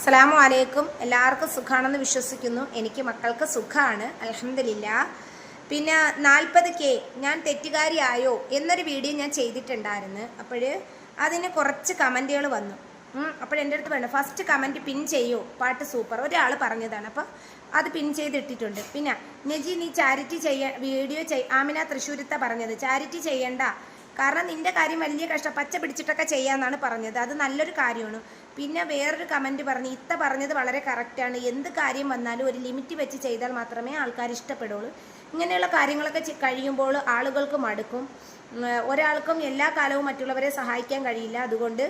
അസ്സലാമു അലൈക്കും. എല്ലാവർക്കും സുഖാണെന്ന് വിശ്വസിക്കുന്നു. എനിക്ക് മക്കൾക്ക് സുഖമാണ്, അൽഹംദുലില്ലാ. പിന്നെ 40K ഞാൻ തെറ്റുകാരിയായോ എന്നൊരു വീഡിയോ ഞാൻ ചെയ്തിട്ടുണ്ടായിരുന്നു. അപ്പോൾ അതിന് കുറച്ച് കമൻറ്റുകൾ വന്നു. അപ്പോൾ എൻ്റെ അടുത്ത് വേണ്ട ഫസ്റ്റ് കമൻറ്റ് പിൻ ചെയ്യോ, പാട്ട് സൂപ്പർ, ഒരാൾ പറഞ്ഞതാണ്. അപ്പോൾ അത് പിൻ ചെയ്തിട്ടിട്ടുണ്ട്. പിന്നെ നജി നീ ചാരിറ്റി വീഡിയോ ആമിന തൃശ്ശൂരത്ത പറഞ്ഞത് ചാരിറ്റി ചെയ്യണ്ട, കാരണം നിൻ്റെ കാര്യം വലിയ പച്ച പിടിച്ചിട്ടൊക്കെ ചെയ്യാമെന്നാണ് പറഞ്ഞത്. അത് നല്ലൊരു കാര്യമാണ്. പിന്നെ വേറൊരു കമൻറ്റ് പറഞ്ഞു, ഇത്ത പറഞ്ഞത് വളരെ കറക്റ്റാണ്, എന്ത് കാര്യം വന്നാലും ഒരു ലിമിറ്റ് വെച്ച് ചെയ്താൽ മാത്രമേ ആൾക്കാർ ഇഷ്ടപ്പെടുള്ളൂ. ഇങ്ങനെയുള്ള കാര്യങ്ങളൊക്കെ കഴിയുമ്പോൾ ആളുകൾക്ക് മടുക്കും. ഒരാൾക്കും എല്ലാ കാലവും മറ്റുള്ളവരെ സഹായിക്കാൻ കഴിയില്ല. അതുകൊണ്ട്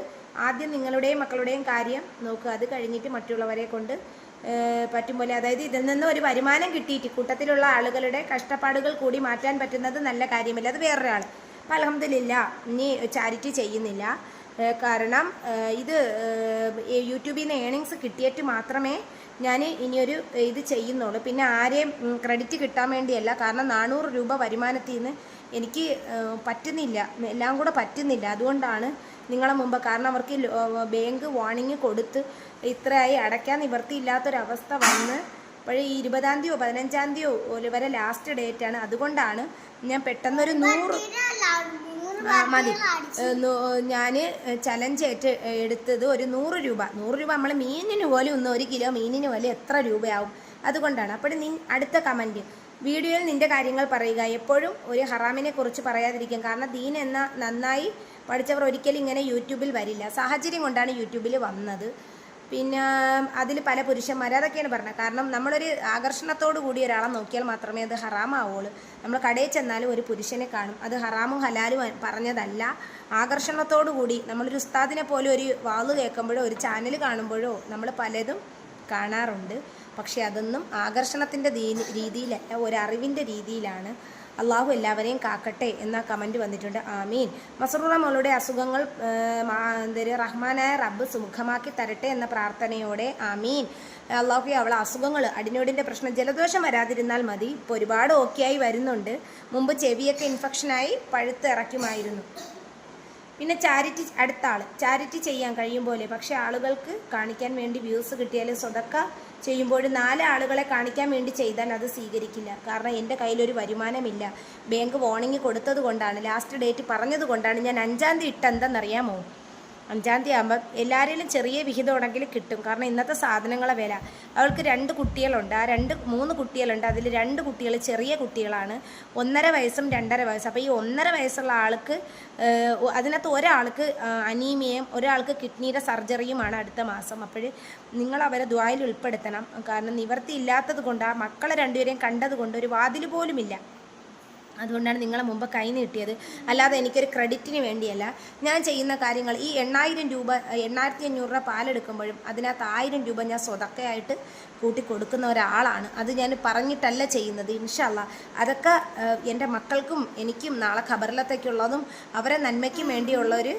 ആദ്യം നിങ്ങളുടെയും മക്കളുടെയും കാര്യം നോക്കുക, അത് കഴിഞ്ഞിട്ട് മറ്റുള്ളവരെ കൊണ്ട് പറ്റും പോലെ, അതായത് ഇതിൽ നിന്ന് ഒരു വരുമാനം കിട്ടിയിട്ട് കൂട്ടത്തിലുള്ള ആളുകളുടെ കഷ്ടപ്പാടുകൾ കൂടി മാറ്റാൻ പറ്റുന്നത് നല്ല കാര്യമല്ല. അത് വേറൊരാൾ. അപ്പം അൽഹംദുലില്ലാ ഇനി ചാരിറ്റി ചെയ്യുന്നില്ല. കാരണം ഇത് യൂട്യൂബിൽ നിന്ന് ഏണിങ്സ് കിട്ടിയിട്ട് മാത്രമേ ഞാൻ ഇനിയൊരു ഇത് ചെയ്യുന്നുള്ളൂ. പിന്നെ ആരെയും ക്രെഡിറ്റ് കിട്ടാൻ വേണ്ടിയല്ല, കാരണം 400 രൂപ വരുമാനത്തിൽ നിന്ന് എനിക്ക് പറ്റുന്നില്ല, എല്ലാം കൂടെ പറ്റുന്നില്ല. അതുകൊണ്ടാണ് നിങ്ങളെ മുമ്പ്, കാരണം അവർക്ക് ബാങ്ക് വാർണിംഗ് കൊടുത്ത് ഇത്രയായി അടയ്ക്കാൻ നിവൃത്തിയില്ലാത്തൊരവസ്ഥ വന്ന് അപ്പോഴേ ഈ 20-ാം തീയതിയോ 15-ാം തീയതിയോ വരെ ലാസ്റ്റ് ഡേറ്റാണ്. അതുകൊണ്ടാണ് ഞാൻ പെട്ടെന്നൊരു 100 മതി ഞാൻ ചലഞ്ച് എടുത്തത്. ഒരു 100 രൂപ നമ്മൾ മീനിന് പോലും 1 കിലോ മീനിന് പോലും എത്ര രൂപയാവും, അതുകൊണ്ടാണ്. അപ്പോൾ അടുത്ത കമൻറ്റ്, വീഡിയോയിൽ നിൻ്റെ കാര്യങ്ങൾ പറയുക, എപ്പോഴും ഒരു ഹറാമിനെ കുറിച്ച് പറയാതിരിക്കും. കാരണം ദീൻ എന്ന നന്നായി പഠിച്ചവർ ഒരിക്കലും ഇങ്ങനെ യൂട്യൂബിൽ വരില്ല. സാഹചര്യം കൊണ്ടാണ് യൂട്യൂബിൽ വന്നത്. പിന്നെ അതിൽ പല പുരുഷന്മാർ അതൊക്കെയാണ് പറഞ്ഞത്. കാരണം നമ്മളൊരു ആകർഷണത്തോടു കൂടി ഒരാളെ നോക്കിയാൽ മാത്രമേ അത് ഹറാമാവുള്ളൂ. നമ്മൾ കടയിൽ ചെന്നാലും ഒരു പുരുഷനെ കാണും, അത് ഹറാമും ഹലാലും പറഞ്ഞതല്ല. ആകർഷണത്തോടു കൂടി നമ്മളൊരു ഉസ്താദിനെ പോലെ ഒരു വാള് കേൾക്കുമ്പോഴോ ഒരു ചാനൽ കാണുമ്പോഴോ നമ്മൾ പലതും കാണാറുണ്ട്. പക്ഷേ അതൊന്നും ആകർഷണത്തിൻ്റെ രീതിയിലല്ല, ഒരു അറിവിൻ്റെ രീതിയിലാണ്. അള്ളാഹു എല്ലാവരെയും കാക്കട്ടെ എന്ന കമൻറ്റ് വന്നിട്ടുണ്ട്. ആമീൻ. മസ്റൂറ മോളുടെ അസുഖങ്ങൾ റഹ്മാനായ റബ്ബ് സുമുഖമാക്കി തരട്ടെ എന്ന പ്രാർത്ഥനയോടെ ആമീൻ. അള്ളാഹു അവളെ അസുഖങ്ങൾ, അടിനോടിൻ്റെ പ്രശ്നം, ജലദോഷം വരാതിരുന്നാൽ മതി. ഇപ്പോൾ ഒരുപാട് ഓക്കെയായി വരുന്നുണ്ട്. മുമ്പ് ചെവിയൊക്കെ ഇൻഫെക്ഷനായി പഴുത്ത് ഇറക്കുമായിരുന്നു. പിന്നെ ചാരിറ്റി, അടുത്ത ആൾ ചാരിറ്റി ചെയ്യാൻ കഴിയും പോലെ, പക്ഷേ ആളുകൾക്ക് കാണിക്കാൻ വേണ്ടി വ്യൂസ് കിട്ടിയാലും സ്വതക്ക ചെയ്യുമ്പോൾ 4 ആളുകളെ കാണിക്കാൻ വേണ്ടി ചെയ്താൽ അത് സ്വീകരിക്കില്ല. കാരണം എൻ്റെ കയ്യിലൊരു വരുമാനമില്ല. ബാങ്ക് വാർണിംഗ് കൊടുത്തത് കൊണ്ടാണ്, ലാസ്റ്റ് ഡേറ്റ് പറഞ്ഞത് കൊണ്ടാണ് ഞാൻ 5-ാം തീയതി ഇട്ടെന്തെന്നറിയാമോ? 5-ാം തീയതി ആകുമ്പോൾ എല്ലാവരിലും ചെറിയ വിഹിതമാണെങ്കിൽ കിട്ടും. കാരണം ഇന്നത്തെ സാധനങ്ങളെ വില. അവൾക്ക് 2 കുട്ടികളുണ്ട്. ആ 3 കുട്ടികളുണ്ട്. അതിൽ 2 കുട്ടികൾ ചെറിയ കുട്ടികളാണ്, 1.5 വയസ്സും 2.5 വയസ്സും. അപ്പോൾ ഈ 1.5 വയസ്സുള്ള ആൾക്ക്, അതിനകത്ത് ഒരാൾക്ക് അനീമിയയും ഒരാൾക്ക് കിഡ്നിയുടെ സർജറിയുമാണ് അടുത്ത മാസം. അപ്പോൾ നിങ്ങൾ അവരെ ദുആയിൽ ഉൾപ്പെടുത്തണം. കാരണം നിവർത്തി ഇല്ലാത്തത് കൊണ്ട്, ആ മക്കളെ 2പേരെയും കണ്ടത് കൊണ്ട് ഒരു വാതിൽ പോലുമില്ല. അതുകൊണ്ടാണ് നിങ്ങളെ മുമ്പ് കൈ നീട്ടിയത്, അല്ലാതെ എനിക്കൊരു ക്രെഡിറ്റിന് വേണ്ടിയല്ല. ഞാൻ ചെയ്യുന്ന കാര്യങ്ങൾ, ഈ 8,000 രൂപ 8,500 രൂപ പാലെടുക്കുമ്പോഴും അതിനകത്ത് 1000 രൂപ ഞാൻ സ്വതക്കയായിട്ട് കൂട്ടി കൊടുക്കുന്ന ഒരാളാണ്. അത് ഞാൻ പറഞ്ഞിട്ടല്ല ചെയ്യുന്നത്. ഇൻഷാ അല്ലാഹ് അതൊക്കെ എൻ്റെ മക്കൾക്കും എനിക്കും നാളെ ഖബറിലത്തേക്കുള്ളതും അവരെ നന്മയ്ക്കും വേണ്ടിയുള്ളൊരു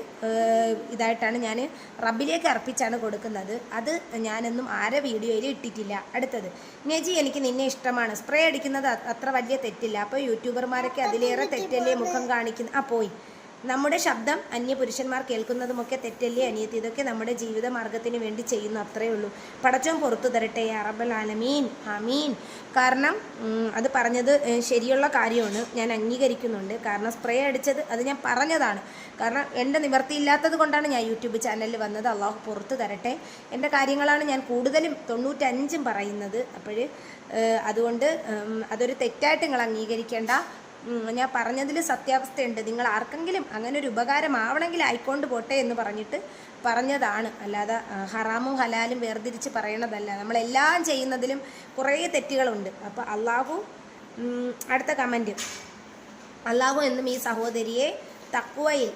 ഇതായിട്ടാണ് ഞാൻ റബ്ബിലേക്ക് അർപ്പിച്ചാണ് കൊടുക്കുന്നത്. അത് ഞാനെന്നും ആരെ വീഡിയോയിൽ ഇട്ടിട്ടില്ല. അടുത്തത്, നജി എനിക്ക് നിന്നെ ഇഷ്ടമാണ്, സ്പ്രേ അടിക്കുന്നത് അത്ര വലിയ തെറ്റില്ല. അപ്പോൾ യൂട്യൂബർമാരൊക്കെ അതിലേറെ തെറ്റല്ലേ മുഖം കാണിക്കുന്ന പോയി. നമ്മുടെ ശബ്ദം അന്യ പുരുഷന്മാർ കേൾക്കുന്നതുമൊക്കെ തെറ്റല്ലേ അനിയത്തി? ഇതൊക്കെ നമ്മുടെ ജീവിത മാർഗത്തിന് വേണ്ടി ചെയ്യുന്നു, അത്രയേ ഉള്ളൂ. പടച്ചോൻ പുറത്തു തരട്ടെ യാ റബ്ബൽ ആലമീൻ, ആമീൻ. കാരണം അത് പറഞ്ഞത് ശരിയുള്ള കാര്യമാണ്, ഞാൻ അംഗീകരിക്കുന്നുണ്ട്. കാരണം സ്പ്രേ അടിച്ചത് അത് ഞാൻ പറഞ്ഞതാണ്. കാരണം എൻ്റെ നിവർത്തിയില്ലാത്തത് കൊണ്ടാണ് ഞാൻ യൂട്യൂബ് ചാനലിൽ വന്നത്. അള്ളാഹു പുറത്തു തരട്ടെ. എൻ്റെ കാര്യങ്ങളാണ് ഞാൻ കൂടുതലും 95% പറയുന്നത്. അപ്പോൾ അതുകൊണ്ട് അതൊരു തെറ്റായിട്ട് നിങ്ങൾ അംഗീകരിക്കേണ്ട. ഞാൻ പറഞ്ഞതിൽ സത്യാവസ്ഥയുണ്ട്. നിങ്ങൾ ആർക്കെങ്കിലും അങ്ങനെ ഒരു ഉപകാരമാവണമെങ്കിൽ ആയിക്കൊണ്ട് പോട്ടെ എന്ന് പറഞ്ഞിട്ട് പറഞ്ഞതാണ്, അല്ലാതെ ഹറാമും ഹലാലും വേർതിരിച്ച് പറയണതല്ല. നമ്മളെല്ലാം ചെയ്യുന്നതിലും കുറേ തെറ്റുകളുണ്ട്. അപ്പോൾ അള്ളാഹു, അടുത്ത കമൻറ്റ്, അള്ളാഹു എന്നും ഈ സഹോദരിയെ തഖ്വയിൽ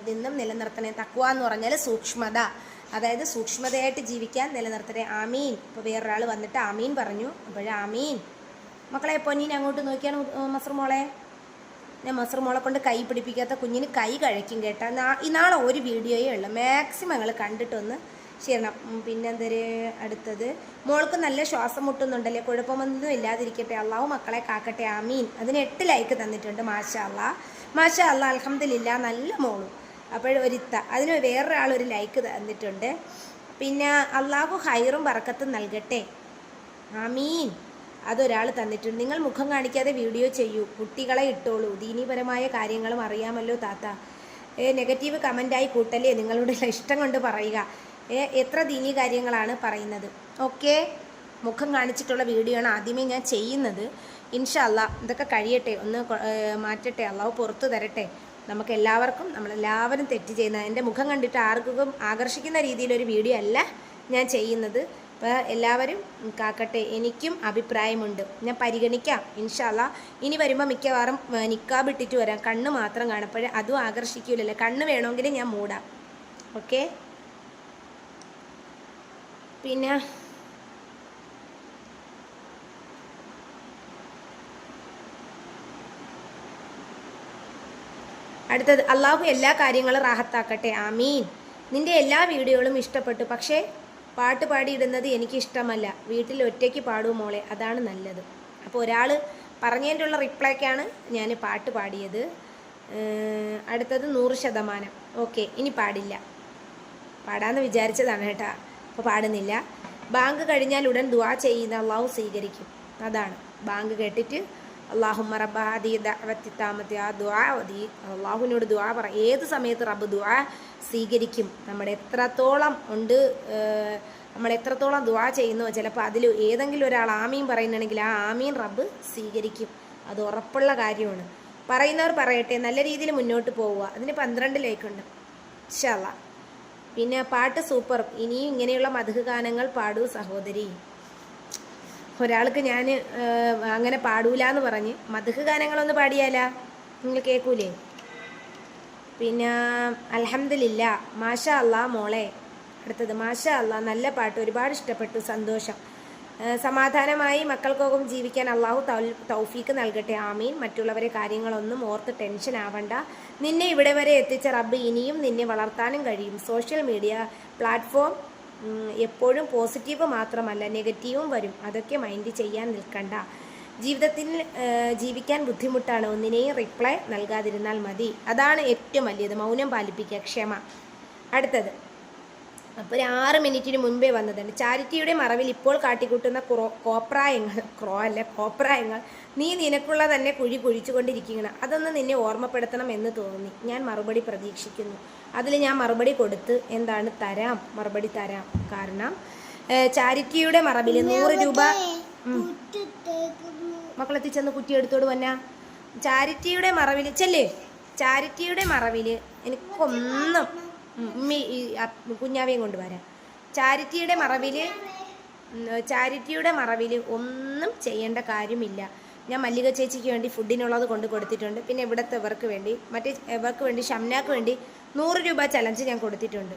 നിന്നും നിലനിർത്തണേ. തഖ്വ എന്ന് പറഞ്ഞാൽ സൂക്ഷ്മത, അതായത് സൂക്ഷ്മതയായിട്ട് ജീവിക്കാൻ നിലനിർത്തണേ. ആമീൻ. ഇപ്പോൾ വേറൊരാൾ വന്നിട്ട് ആമീൻ പറഞ്ഞു. അപ്പോഴേ ആമീൻ. മക്കളെ പൊന്നീനെ അങ്ങോട്ട് നോക്കിയാണ് മസ്റൂർ മോളെ. ഞാൻ മസ്റൂർ മോളെ കൊണ്ട് കൈ പിടിപ്പിക്കാത്ത കുഞ്ഞിന് കൈ കഴിക്കും കേട്ടോ. നാളെ ഒരു വീഡിയോയേ ഉള്ളൂ, മാക്സിമം നിങ്ങൾ കണ്ടിട്ടൊന്ന് ചെയ്യണം. പിന്നെ എന്തൊരു അടുത്തത്, മോൾക്ക് നല്ല ശ്വാസം മുട്ടുന്നുണ്ടല്ലേ, കുഴപ്പമൊന്നും ഇല്ലാതിരിക്കട്ടെ, അള്ളാഹു മക്കളെ കാക്കട്ടെ, ആമീൻ. അതിന് 8 ലൈക്ക് തന്നിട്ടുണ്ട്. മാഷാ അല്ലാ, മാഷാ അല്ലാ, അൽഹംദുലില്ലാ, നല്ല മോളും. അപ്പോൾ അതിന് വേറൊരാളൊരു ലൈക്ക് തന്നിട്ടുണ്ട്. പിന്നെ അള്ളാഹു ഹൈറും ബറക്കത്തും നൽകട്ടെ, ആമീൻ. അതൊരാൾ തന്നിട്ടുണ്ട്. നിങ്ങൾ മുഖം കാണിക്കാതെ വീഡിയോ ചെയ്യൂ, കുട്ടികളെ ഇട്ടോളൂ, ദീനീപരമായ കാര്യങ്ങളും അറിയാമല്ലോ താത്ത. നെഗറ്റീവ് കമൻ്റായി കൂട്ടല്ലേ, നിങ്ങളുടെ ഇഷ്ടം കൊണ്ട് പറയുക. എത്ര ദീനീ കാര്യങ്ങളാണ് പറയുന്നത്. ഓക്കെ, മുഖം കാണിച്ചിട്ടുള്ള വീഡിയോ ആണ് ആദ്യമേ ഞാൻ ചെയ്യുന്നത്. ഇൻഷാ അല്ലാ ഇതൊക്കെ കഴിയട്ടെ, ഒന്ന് മാറ്റട്ടെ, അള്ളാഹു പുറത്തു തരട്ടെ. നമുക്ക് എല്ലാവർക്കും, നമ്മളെല്ലാവരും തെറ്റ് ചെയ്യുന്ന, എൻ്റെ മുഖം കണ്ടിട്ട് ആർക്കും ആകർഷിക്കുന്ന രീതിയിലൊരു വീഡിയോ അല്ല ഞാൻ ചെയ്യുന്നത്. അപ്പോൾ എല്ലാവരും കാക്കട്ടെ. എനിക്കും അഭിപ്രായമുണ്ട്, ഞാൻ പരിഗണിക്കാം ഇൻഷാ അല്ലാ. ഇനി വരുമ്പോൾ മിക്കവാറും നിക്കാബ് ഇട്ടിട്ട് വരാം, കണ്ണ് മാത്രം കാണപ്പോഴേ അതും ആകർഷിക്കൂലല്ലോ. കണ്ണ് വേണമെങ്കിൽ ഞാൻ മൂടാം. ഓക്കെ, പിന്നെ അടുത്തത്, അള്ളാഹു എല്ലാ കാര്യങ്ങളും റാഹത്താക്കട്ടെ, ആമീൻ. നിൻ്റെ എല്ലാ വീഡിയോകളും ഇഷ്ടപ്പെട്ടു, പക്ഷേ പാട്ട് പാടിയിടുന്നത് എനിക്കിഷ്ടമല്ല. വീട്ടിൽ ഒറ്റയ്ക്ക് പാടൂ മോളെ, അതാണ് നല്ലത്. അപ്പോൾ ഒരാൾ പറഞ്ഞതിൻ്റെ ഉള്ള റിപ്ലൈക്കാണ് ഞാൻ പാട്ട് പാടിയത്. അടുത്തത് 100%. ഓക്കെ, ഇനി പാടില്ല, പാടാമെന്ന് വിചാരിച്ചതാണ് കേട്ടാ, അപ്പോൾ പാടുന്നില്ല. ബാങ്ക് കഴിഞ്ഞാൽ ഉടൻ ദുആ ചെയ്യുന്ന അള്ളാഹു സ്വീകരിക്കും. അതാണ് ബാങ്ക് കേട്ടിട്ട് അള്ളാഹുമ്മ റബ്ബ ഹാദിഹി ദഅവത്തി താമത്തി, ആ ദുആ ഓതി അള്ളാഹുവിനോട് ദുആ പറ. ഏത് സമയത്ത് റബ്ബ് ദുആ സ്വീകരിക്കും. നമ്മുടെ എത്രത്തോളം ഉണ്ട്, നമ്മൾ എത്രത്തോളം ദുആ ചെയ്യുന്നോ, ചിലപ്പോൾ അതിൽ ഏതെങ്കിലും ഒരാൾ ആമീൻ പറയുന്നുണ്ടെങ്കിൽ ആ ആമീൻ റബ്ബ് സ്വീകരിക്കും. അത് ഉറപ്പുള്ള കാര്യമാണ്. പറയുന്നവർ പറയട്ടെ, നല്ല രീതിയിൽ മുന്നോട്ട് പോവുക. അതിന് 12 ലൈക്കുണ്ട് ഇൻഷാ അല്ലാ. പിന്നെ പാട്ട് സൂപ്പർ, ഇനിയും ഇങ്ങനെയുള്ള മദ്ഹ് ഗാനങ്ങൾ പാടൂ സഹോദരി. ഒരാൾക്ക് ഞാൻ അങ്ങനെ പാടൂലെന്ന് പറഞ്ഞ് മദ്ഹ് ഗാനങ്ങളൊന്ന് പാടിയാലാ, നിങ്ങൾ കേൾക്കൂലേ? പിന്നെ അൽഹംദുലില്ലാ, മാഷാ അല്ലാ മോളെ. അടുത്തത്, മാഷാ അല്ലാ, നല്ല പാട്ട്, ഒരുപാട് ഇഷ്ടപ്പെട്ടു, സന്തോഷം. സമാധാനമായി മക്കൾക്കൊപ്പം ജീവിക്കാൻ അള്ളാഹു തൗഫീക്ക് നൽകട്ടെ, ആമീൻ. മറ്റുള്ളവരെ കാര്യങ്ങളൊന്നും ഓർത്ത് ടെൻഷൻ ആവണ്ട. നിന്നെ ഇവിടെ വരെ എത്തിച്ച റബ്ബ് ഇനിയും നിന്നെ വളർത്താനും കഴിയും. സോഷ്യൽ മീഡിയ പ്ലാറ്റ്ഫോം എപ്പോഴും പോസിറ്റീവ് മാത്രമല്ല നെഗറ്റീവും വരും, അതൊക്കെ മൈൻഡ് ചെയ്യാൻ നിൽക്കണ്ട. ജീവിതത്തിൽ ജീവിക്കാൻ ബുദ്ധിമുട്ടാണ്, ഒന്നിനെയും റിപ്ലൈ നൽകാതിരുന്നാൽ മതി. അതാണ് ഏറ്റവും വലിയത്, മൗനം പാലിപ്പിക്കുക, ക്ഷമ. അടുത്തത്, അപ്പോൾ ഒരു 6 മിനിറ്റിന് മുൻപേ വന്നതാണ്. ചാരിറ്റിയുടെ മറവിൽ ഇപ്പോൾ കാട്ടിക്കൂട്ടുന്ന കോപ്രായങ്ങൾ നീ നിനക്കുള്ള തന്നെ കുഴി കുഴിച്ചുകൊണ്ടിരിക്കണം. അതൊന്ന് നിന്നെ ഓർമ്മപ്പെടുത്തണം എന്ന് തോന്നി. ഞാൻ മറുപടി പ്രതീക്ഷിക്കുന്നു. അതിൽ ഞാൻ മറുപടി കൊടുത്ത് എന്താണ് തരാം, മറുപടി തരാം. കാരണം ചാരിറ്റിയുടെ മറവിൽ 100 രൂപ മക്കളെത്തിച്ചെന്ന് കുറ്റി എടുത്തോട് വന്നാ. ചാരിറ്റിയുടെ മറവിൽ ചെല്ലേ, ചാരിറ്റിയുടെ മറവിൽ എനിക്കൊന്നും കുഞ്ഞാവേയും കൊണ്ടുവരാം. ചാരിറ്റിയുടെ മറവിൽ ഒന്നും ചെയ്യേണ്ട കാര്യമില്ല. ഞാൻ മല്ലിക ചേച്ചിക്ക് വേണ്ടി ഫുഡിനുള്ളത് കൊണ്ട് കൊടുത്തിട്ടുണ്ട്. പിന്നെ ഇവിടുത്തെ ഇവർക്ക് വേണ്ടി, മറ്റേ ഇവർക്ക് വേണ്ടി, ഷംനാക്ക് വേണ്ടി 100 രൂപ ചലഞ്ച് ഞാൻ കൊടുത്തിട്ടുണ്ട്.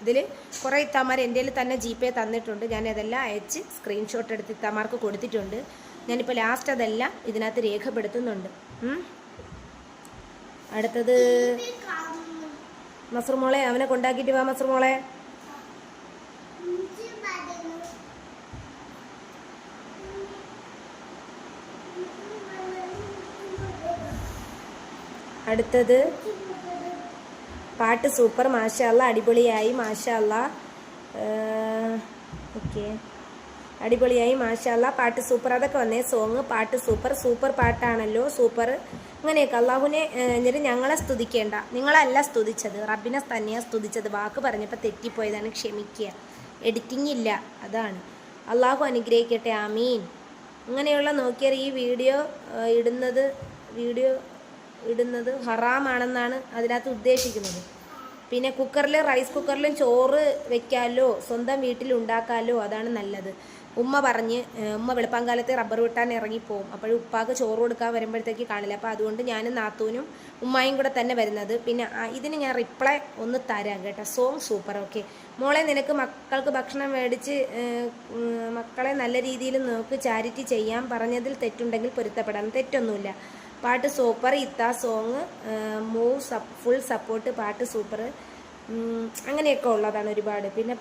ഇതിൽ കുറേ ഇത്താമാർ എൻ്റെ തന്നെ GPay തന്നിട്ടുണ്ട്. ഞാൻ അതെല്ലാം അയച്ച് സ്ക്രീൻഷോട്ട് എടുത്ത് ഇത്താമാർക്ക് കൊടുത്തിട്ടുണ്ട്. ഞാനിപ്പോൾ ലാസ്റ്റ് അതെല്ലാം ഇതിനകത്ത് രേഖപ്പെടുത്തുന്നുണ്ട്. അടുത്തത് മസ്റുമോളെ, അവനെ കൊണ്ടാക്കിയിട്ട് വാ മസ്റുമോളെ. അടുത്തത് പാട്ട് സൂപ്പർ, മാഷാ അല്ലാ, അടിപൊളിയായി, മാഷാ അല്ലാ. ഓക്കെ, അടിപൊളിയായി, മാഷാ അല്ലാ, പാട്ട് സൂപ്പർ. അതൊക്കെ വന്നേ സോങ്. പാട്ട് സൂപ്പർ, സൂപ്പർ പാട്ടാണല്ലോ, സൂപ്പർ. അങ്ങനെയൊക്കെ അള്ളാഹുവിനെ എന്നിട്ട് ഞങ്ങളെ സ്തുതിക്കേണ്ട, നിങ്ങളല്ല സ്തുതിച്ചത്, റബ്ബിനെ തന്നെയാണ് സ്തുതിച്ചത്. വാക്ക് പറഞ്ഞപ്പോൾ തെറ്റിപ്പോയതാണ്, ക്ഷമിക്കുക. എഡിറ്റിംഗ് ഇല്ല, അതാണ്. അള്ളാഹു അനുഗ്രഹിക്കട്ടെ, ആമീൻ. അങ്ങനെയുള്ള നോക്കിയാൽ ഈ വീഡിയോ ഇടുന്നത് ഹറാമാണെന്നാണ് അതിനകത്ത് ഉദ്ദേശിക്കുന്നത്. പിന്നെ റൈസ് കുക്കറിലും ചോറ് വെക്കാമല്ലോ, സ്വന്തം വീട്ടിൽ ഉണ്ടാക്കാമല്ലോ, അതാണ് നല്ലത്. ഉമ്മ വെളുപ്പാങ്കാലത്തെ റബ്ബർ വെട്ടാൻ ഇറങ്ങിപ്പോവും. അപ്പോഴും ഉപ്പാക്ക് ചോറ് കൊടുക്കാൻ വരുമ്പോഴത്തേക്ക് കാണില്ല. അപ്പോൾ അതുകൊണ്ട് ഞാനും നാത്തൂനും ഉമ്മായും കൂടെ തന്നെ വരുന്നത്. പിന്നെ ഇതിന് ഞാൻ റിപ്ലൈ ഒന്ന് തരാം കേട്ടോ. Song super. ഓക്കെ മോളെ, നിനക്ക് മക്കൾക്ക് ഭക്ഷണം മേടിച്ച് മക്കളെ നല്ല രീതിയിൽ നോക്ക്, ചാരിറ്റി ചെയ്യാൻ പറഞ്ഞതിൽ തെറ്റുണ്ടെങ്കിൽ പൊരുത്തപ്പെടാം, തെറ്റൊന്നുമില്ല. പാട്ട് സൂപ്പർ, ഇത്താ സോങ് മൂവ് ഫുൾ സപ്പോർട്ട്, പാട്ട് സൂപ്പർ. അങ്ങനെയൊക്കെ ഉള്ളതാണ് ഒരുപാട്. പിന്നെ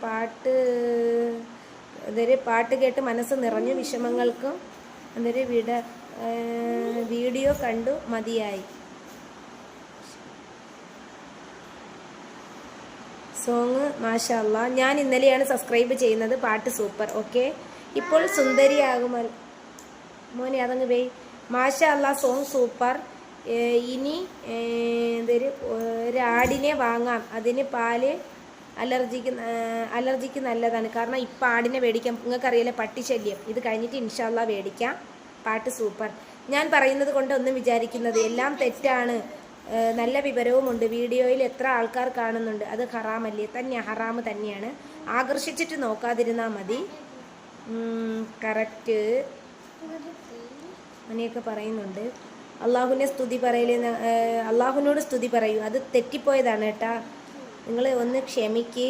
പാട്ട് കേട്ട് മനസ്സ് നിറഞ്ഞു, വിഷമങ്ങൾക്കും വീഡിയോ കണ്ടു മതിയായി. സോങ് മാഷാ അല്ലാ. ഞാൻ ഇന്നലെയാണ് സബ്സ്ക്രൈബ് ചെയ്യുന്നത്. പാട്ട് സൂപ്പർ. ഓക്കെ, ഇപ്പോൾ സുന്ദരിയാകുമൽ മോനെ അതങ്ങ് പോയി. മാഷാ അല്ലാ, സോങ് സൂപ്പർ. ഇനി ഒരാടിനെ വാങ്ങാം, അതിന് പാല് അലർജിക്ക് നല്ലതാണ്. കാരണം ഇപ്പം ആടിനെ മേടിക്കാം, നിങ്ങൾക്കറിയില്ല പട്ടിശല്യം. ഇത് കഴിഞ്ഞിട്ട് ഇൻഷാ അല്ലാ മേടിക്കാം. പാട്ട് സൂപ്പർ. ഞാൻ പറയുന്നത് കൊണ്ട് ഒന്നും വിചാരിക്കുന്നത് എല്ലാം തെറ്റാണ്. നല്ല വിവരവുമുണ്ട്. വീഡിയോയിൽ എത്ര ആൾക്കാർ കാണുന്നുണ്ട്, അത് ഹറാമല്ലേ? ഹറാമ് തന്നെയാണ്. ആകർഷിച്ചിട്ട് നോക്കാതിരുന്നാൽ മതി. കറക്റ്റ് അങ്ങനെയൊക്കെ പറയുന്നുണ്ട്. അള്ളാഹുവിനെ സ്തുതി പറയലേ, അള്ളാഹുവിനോട് സ്തുതി പറയൂ. അത് തെറ്റിപ്പോയതാണ് കേട്ടാ. നിങ്ങൾ ഒന്ന് ക്ഷമിക്ക്.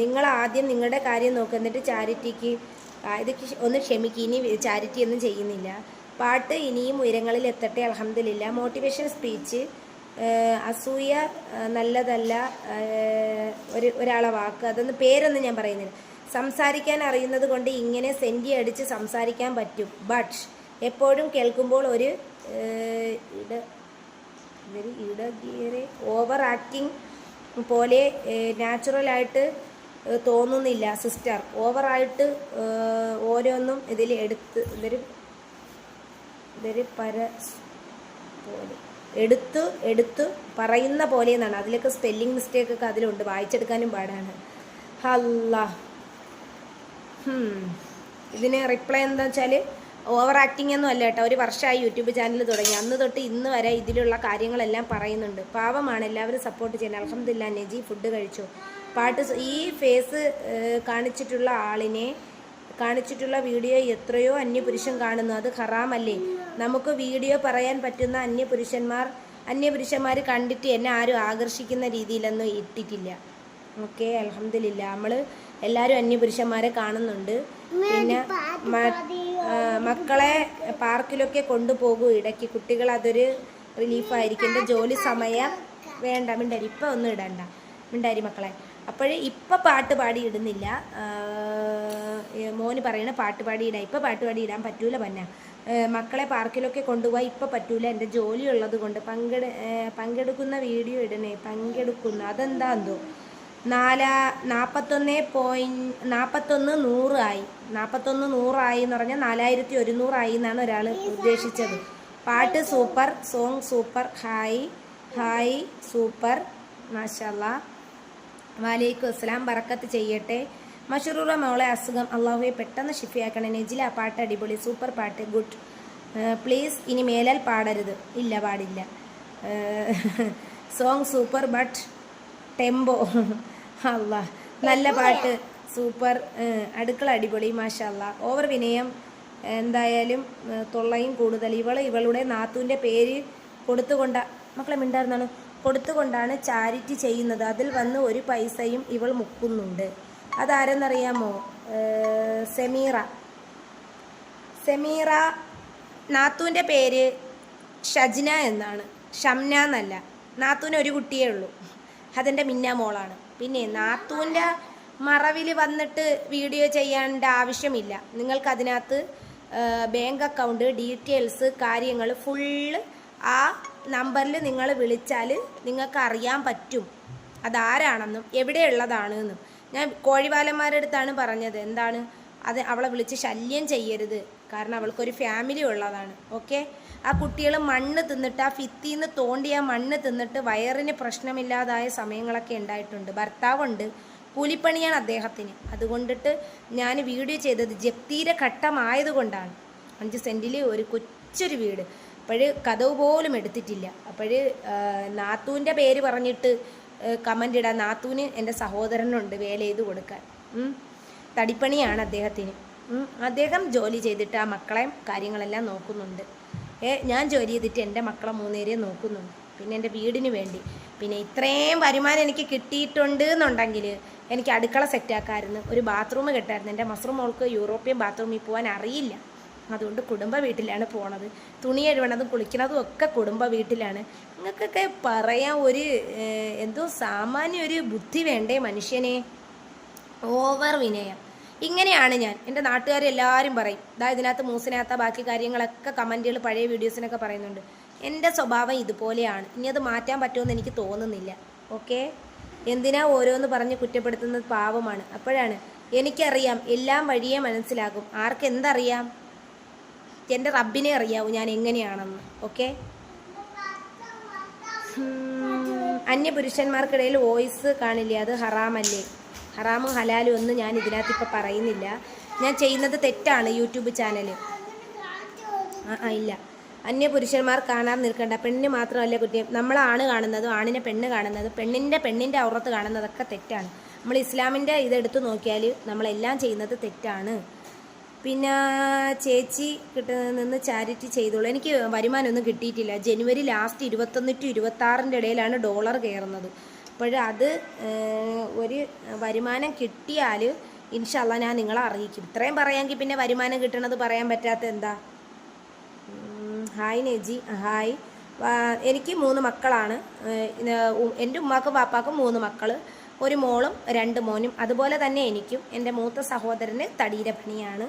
നിങ്ങൾ ആദ്യം നിങ്ങളുടെ കാര്യം നോക്കുക, എന്നിട്ട് ചാരിറ്റിക്ക് ഇത് ഒന്ന് ക്ഷമിക്ക്. ഇനി ചാരിറ്റി ഒന്നും ചെയ്യുന്നില്ല. പാട്ട് ഇനിയും ഉയരങ്ങളിൽ എത്തട്ടെ. അൽഹംദുലില്ലാ. Motivation speech. അസൂയ നല്ലതല്ല. ഒരാളെ വാക്ക്, അതൊന്ന് പേരൊന്നും ഞാൻ പറയുന്നില്ല. സംസാരിക്കാൻ അറിയുന്നത് കൊണ്ട് ഇങ്ങനെ സെൻറ്റി അടിച്ച് സംസാരിക്കാൻ പറ്റും. ബട്ട് എപ്പോഴും കേൾക്കുമ്പോൾ ഒരു ഓവർ ആക്ടിങ് പോലെ നാച്ചുറലായിട്ട് തോന്നുന്നില്ല സിസ്റ്റർ. ഓവറായിട്ട് ഓരോന്നും ഇതിൽ ഇതൊരു പോലെ എടുത്ത് പറയുന്ന പോലെ എന്നാണ്. അതിലൊക്കെ സ്പെല്ലിംഗ് മിസ്റ്റേക്കൊക്കെ അതിലുണ്ട്, വായിച്ചെടുക്കാനും പാടാണ്. അല്ലാ. ഇതിന് റിപ്ലൈ എന്താ വെച്ചാൽ ഓവർ ആക്ടിങ് ഒന്നും അല്ല കേട്ടോ. ഒരു വർഷമായി യൂട്യൂബ് ചാനൽ തുടങ്ങി, അന്ന് തൊട്ട് ഇന്ന് വരെ ഇതിലുള്ള കാര്യങ്ങളെല്ലാം പറയുന്നുണ്ട്. പാവമാണ്, എല്ലാവരും സപ്പോർട്ട് ചെയ്യണം. അൽഹംദുലില്ലാ. നെജി ഫുഡ് കഴിച്ചു. പാട്ട് ഈ ഫേസ് കാണിച്ചിട്ടുള്ള വീഡിയോ എത്രയോ അന്യപുരുഷൻ കാണുന്നു. അത് ഹറാമല്ലേ? നമുക്ക് വീഡിയോ പറയാൻ പറ്റുന്ന അന്യപുരുഷന്മാർ കണ്ടിട്ട് എന്നെ ആരും ആകർഷിക്കുന്ന രീതിയിലൊന്നും ഇട്ടിട്ടില്ല. ഓക്കെ, അൽഹംദുലില്ലാ. നമ്മൾ എല്ലാവരും അന്യപുരുഷന്മാരെ കാണുന്നുണ്ട്. പിന്നെ മക്കളെ പാർക്കിലൊക്കെ കൊണ്ടുപോകൂ ഇടയ്ക്ക്. കുട്ടികൾ അതൊരു റിലീഫായിരിക്കും. എൻ്റെ ജോലി സമയം വേണ്ട മിണ്ടാരി, ഇപ്പം ഒന്നും ഇടണ്ട മിണ്ടാരി മക്കളെ. അപ്പോഴേ ഇപ്പം പാട്ട് പാടി ഇടുന്നില്ല. മോന് പറയണ പാട്ട് പാടി ഇടാം. ഇപ്പം പാട്ട് പാടി ഇടാൻ പറ്റൂല. മക്കളെ പാർക്കിലൊക്കെ കൊണ്ടുപോകാൻ ഇപ്പം പറ്റൂല, എൻ്റെ ജോലി ഉള്ളത് കൊണ്ട്. പങ്കെടുക്കുന്ന വീഡിയോ ഇടണേ. അതെന്താ എന്തോ 41,100 ആയി. 41,100 ആയി എന്ന് പറഞ്ഞാൽ 4,100 ആയി എന്നാണ് ഒരാൾ ഉദ്ദേശിച്ചത്. പാട്ട് super, song super. Hi super, മാഷാ അല്ലാ. വലൈക്കും അസ്സലാം. ബറക്കത്ത് ചെയ്യട്ടെ. മഷറൂറ മോളെ അസുഖം അള്ളാഹുവെ പെട്ടെന്ന് ഷിഫിയാക്കണേ. നെജില പാട്ട് അടിപൊളി, സൂപ്പർ പാട്ട്, ഗുഡ്. പ്ലീസ് ഇനി മേലാൽ പാടരുത്. ഇല്ല, പാടില്ല. സോങ് സൂപ്പർ ബട്ട് ടെമ്പോ അല്ലാ. നല്ല പാട്ട്, സൂപ്പർ. അടുക്കള അടിപൊളി, മാഷാ അല്ലാ. ഓവർ വിനയം. എന്തായാലും തൊള്ളയും കൂടുതൽ. ഇവളുടെ നാത്തൂൻ്റെ പേര് മക്കളെ മിണ്ടായിരുന്നാണ് കൊടുത്തുകൊണ്ടാണ് ചാരിറ്റി ചെയ്യുന്നത്. അതിൽ വന്ന് ഒരു പൈസയും ഇവൾ മുക്കുന്നുണ്ട്. അതാരെന്നറിയാമോ? സെമീറ. നാത്തൂൻ്റെ പേര് ഷജ്ന എന്നാണ്, ഷംന എന്നല്ല. നാത്തൂന് ഒരു കുട്ടിയേ ഉള്ളൂ, അതെൻ്റെ മിന്ന മോളാണ്. പിന്നെ നാത്തൂൻ്റെ മറവിൽ വന്നിട്ട് വീഡിയോ ചെയ്യേണ്ട ആവശ്യമില്ല. നിങ്ങൾക്കതിനകത്ത് ബാങ്ക് അക്കൗണ്ട് ഡീറ്റെയിൽസ് കാര്യങ്ങൾ ഫുള്ള് ആ നമ്പറിൽ നിങ്ങൾ വിളിച്ചാൽ നിങ്ങൾക്ക് അറിയാൻ പറ്റും അതാരാണെന്നും എവിടെയുള്ളതാണ് എന്നും. ഞാൻ കോഴിവാലന്മാരുടെ അടുത്താണ് പറഞ്ഞത്. എന്താണ് അത്? അവളെ വിളിച്ച് ശല്യം ചെയ്യരുത്, കാരണം അവൾക്കൊരു ഫാമിലി ഉള്ളതാണ്. ഓക്കെ, ആ കുട്ടികൾ മണ്ണ് തിന്നിട്ട്, ആ ഭിത്തിന്ന് തോണ്ടിയ മണ്ണ് തിന്നിട്ട് വയറിന് പ്രശ്നമില്ലാതായ സമയങ്ങളൊക്കെ ഉണ്ടായിട്ടുണ്ട്. ഭർത്താവുണ്ട്, കൂലിപ്പണിയാണ് അദ്ദേഹത്തിന്. അതുകൊണ്ടിട്ട് ഞാൻ വീഡിയോ ചെയ്തത് ജപ്തിയുടെ ഘട്ടമായതുകൊണ്ടാണ്. 5 സെൻറ്റിൽ ഒരു കൊച്ചൊരു വീട്. അപ്പോഴ് കഥവ് പോലും എടുത്തിട്ടില്ല. അപ്പോഴ് നാത്തൂൻ്റെ പേര് പറഞ്ഞിട്ട് കമൻ്റ് ഇടാൻ. നാത്തൂന് എൻ്റെ സഹോദരനുണ്ട് വേല ചെയ്ത് കൊടുക്കാൻ. തടിപ്പണിയാണ് അദ്ദേഹത്തിന്. അദ്ദേഹം ജോലി ചെയ്തിട്ട് ആ മക്കളെയും കാര്യങ്ങളെല്ലാം നോക്കുന്നുണ്ട്. ഞാൻ ജോലി ചെയ്തിട്ട് എൻ്റെ മക്കളെ 3 പേരെയും നോക്കുന്നുണ്ട്. പിന്നെ എൻ്റെ വീടിന് വേണ്ടി. പിന്നെ ഇത്രയും വരുമാനം എനിക്ക് കിട്ടിയിട്ടുണ്ട് എന്നുണ്ടെങ്കിൽ എനിക്ക് അടുക്കള സെറ്റാക്കാമായിരുന്നു, ഒരു ബാത്റൂം കെട്ടായിരുന്നു. എൻ്റെ മസ്റൂം മോൾക്ക് യൂറോപ്യൻ ബാത്റൂമിൽ പോകാൻ അറിയില്ല. അതുകൊണ്ട് കുടുംബ വീട്ടിലാണ് പോണത്. തുണി കഴുകണതും കുളിക്കണതും ഒക്കെ കുടുംബ വീട്ടിലാണ്. നിങ്ങൾക്കൊക്കെ പറയാൻ എന്തോ സാമാന്യ ഒരു ബുദ്ധി വേണ്ടേ മനുഷ്യനെ? ഓവർ വിനയം. ഇങ്ങനെയാണ് ഞാൻ. എൻ്റെ നാട്ടുകാരെല്ലാവരും പറയും, ഇതിനകത്ത് മൂസിനകത്ത ബാക്കി കാര്യങ്ങളൊക്കെ കമൻറ്റുകൾ പഴയ വീഡിയോസിനൊക്കെ പറയുന്നുണ്ട്. എൻ്റെ സ്വഭാവം ഇതുപോലെയാണ്. ഇനി അത് മാറ്റാൻ പറ്റുമെന്ന് എനിക്ക് തോന്നുന്നില്ല. ഓക്കെ, എന്തിനാ ഓരോന്ന് പറഞ്ഞ് കുറ്റപ്പെടുത്തുന്നത്? പാവമാണ്. അപ്പോഴാണ് എനിക്കറിയാം, എല്ലാം വഴിയേ മനസ്സിലാകും. ആർക്കെന്തറിയാം? എൻ്റെ റബ്ബിനെ അറിയാവൂ ഞാൻ എങ്ങനെയാണെന്ന്. ഓക്കെ. അന്യപുരുഷന്മാർക്കിടയിൽ വോയിസ് കാണില്ലേ, അത് ഹറാമല്ലേ? ഹറാമും ഹലാലും ഒന്നും ഞാൻ ഇതിനകത്ത് ഇപ്പം പറയുന്നില്ല. ഞാൻ ചെയ്യുന്നത് തെറ്റാണ്. യൂട്യൂബ് ചാനൽ ഇല്ല. അന്യപുരുഷന്മാർ കാണാൻ നിൽക്കണ്ട. പെണ്ണിന് മാത്രമല്ല കുറ്റം. നമ്മളാണ് കാണുന്നതും ആണിനെ പെണ്ണ് കാണുന്നതും പെണ്ണിൻ്റെ ഔറത്ത് കാണുന്നതൊക്കെ തെറ്റാണ്. നമ്മൾ ഇസ്ലാമിൻ്റെ ഇതെടുത്ത് നോക്കിയാൽ നമ്മളെല്ലാം ചെയ്യുന്നത് തെറ്റാണ്. പിന്നെ ചേച്ചി നിന്ന് ചാരിറ്റി ചെയ്തോളൂ. എനിക്ക് വരുമാനമൊന്നും കിട്ടിയിട്ടില്ല. ജനുവരി ലാസ്റ്റ് 21 to 26 ഇടയിലാണ് ഡോളർ കയറുന്നത്. അത് ഒരു വരുമാനം കിട്ടിയാൽ ഇൻഷാ അല്ലാഹ് ഞാൻ നിങ്ങളെ അറിയിക്കും. ഇത്രയും പറയാമെങ്കിൽ പിന്നെ വരുമാനം കിട്ടണത് പറയാൻ പറ്റാത്ത എന്താ? ഹായ് നെജി. ഹായ്. എനിക്ക് 3 മക്കളാണ്. എൻ്റെ ഉമ്മാക്കും പാപ്പാക്കും 3 മക്കൾ, ഒരു മോളും 2 മോനും. അതുപോലെ തന്നെ എനിക്കും. എൻ്റെ മൂത്ത സഹോദരന് തടീര പണിയാണ്.